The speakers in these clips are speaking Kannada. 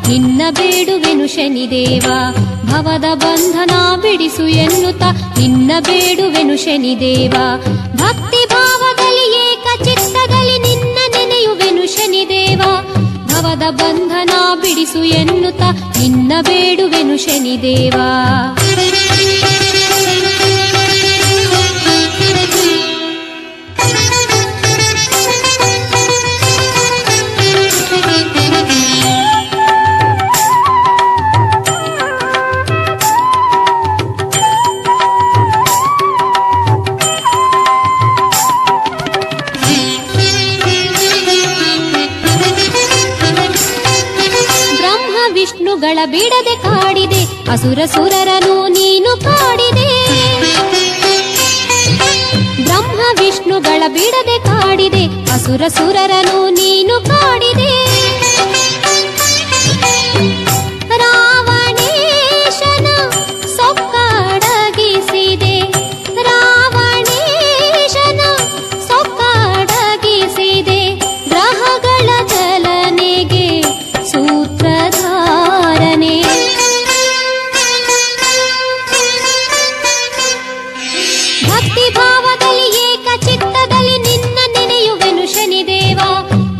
ನಿನ್ನ ಬೇಡುವೆನು ಶನಿದೇವ. ಭವದ ಬಂಧನ ಬಿಡಿಸು ಎನ್ನುತ್ತ ನಿನ್ನ ಬೇಡುವೆನು ಶನಿದೇವ. ಭಕ್ತಿ ಭಾವದಲ್ಲಿ ಏಕ ಚಿತ್ತದಲ್ಲಿ ನಿನ್ನ ನೆನೆಯುವೆನು ಶನಿದೇವ. ಭವದ ಬಂಧನ ಬಿಡಿಸು ಎನ್ನುತ್ತ ನಿನ್ನ ಬೇಡುವೆನು ಶನಿದೇವ. ವಿಷ್ಣುಗಳ ಬಿಡದೆ ಕಾಡಿದೆ ಅಸುರ ಸುರರನು ನೀನು ಕಾಡಿದೆ. ಬ್ರಹ್ಮ ವಿಷ್ಣುಗಳ ಬಿಡದೆ ಕಾಡಿದೆ ಅಸುರ ಸುರರನು ನೀನು ಕಾಡಿದೆ. ರಾವಣೇಶನ ಸೊಕ್ಕಡಗಿಸಿದೆ. ರಾವಣೇಶನ ಸೊಕ್ಕಡಗಿಸಿದೆ. ಗ್ರಹಗಳ ಚಲನೆಗೆ ಸೂತ್ರಧಾರನೆ. ಭಕ್ತಿ ಭಾವದಲ್ಲಿ ಏಕ ಚಿತ್ತದಲ್ಲಿ ನಿನ್ನ ನೆನೆಯುವೆನು ಶನಿದೇವ.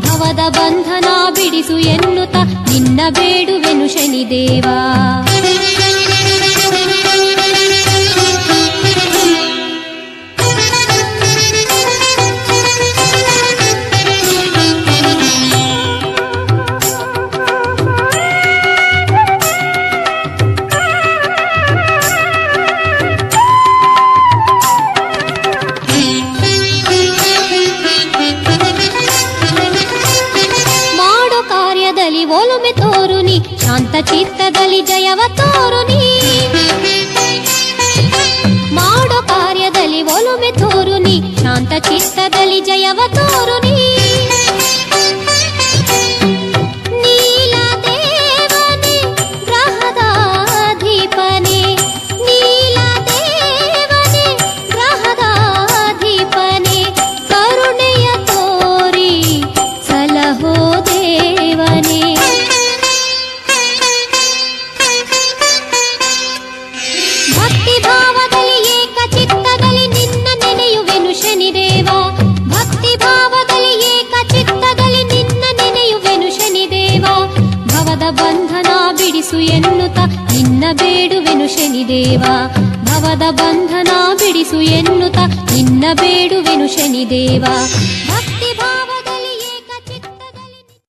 ಭವದ ಬಂಧನ ಬಿಡಿಸು ಎನ್ನುತ್ತ ನಿನ್ನ ಬೇಡುವೆನು ಶನಿದೇವ. ಒಲುಮೆ ತೋರುನಿ ಶಾಂತ ಚಿತ್ತದಲ್ಲಿ ಜಯವ ತೋರುನಿ. ಮಾಡೋ ಕಾರ್ಯದಲ್ಲಿ ಒಲುಮೆ ತೋರುನಿ ಶಾಂತ ಚಿತ್ತದಲ್ಲಿ ಜಯವ ತೋರುನಿ. ನೀಲದೇವನೇ ಗ್ರಹದಾಧಿಪನೇ. ನೀಲದೇವನೇ ಗ್ರಹದಾಧಿಪನೇ. ಕರುಣೆಯ ತೋರಿ ಸಲಹೋ ದೇವನೇ. ಭಕ್ತಿ ಭಾವದಲ್ಲಿ ಏಕ ಚಿತ್ತದಲ್ಲಿ ನಿನ್ನ ನೆನೆಯುವೆನು ಶನಿದೇವ. ಭಕ್ತಿ ಭಾವದಲ್ಲಿ ಏಕ ಚಿತ್ತದಲ್ಲಿ ನಿನ್ನ ನೆನೆಯುವೆನು ಶನಿದೇವ. ಭವದ ಬಂಧನ ಬಿಡಿಸು ಎನ್ನುತ್ತ ನಿನ್ನ ಬೇಡುವೆನು ಶನಿದೇವ. ಭವದ ಬಂಧನ ಬಿಡಿಸು ಎನ್ನುತ್ತ ನಿನ್ನ ಬೇಡುವೆನು ಶನಿದೇವ.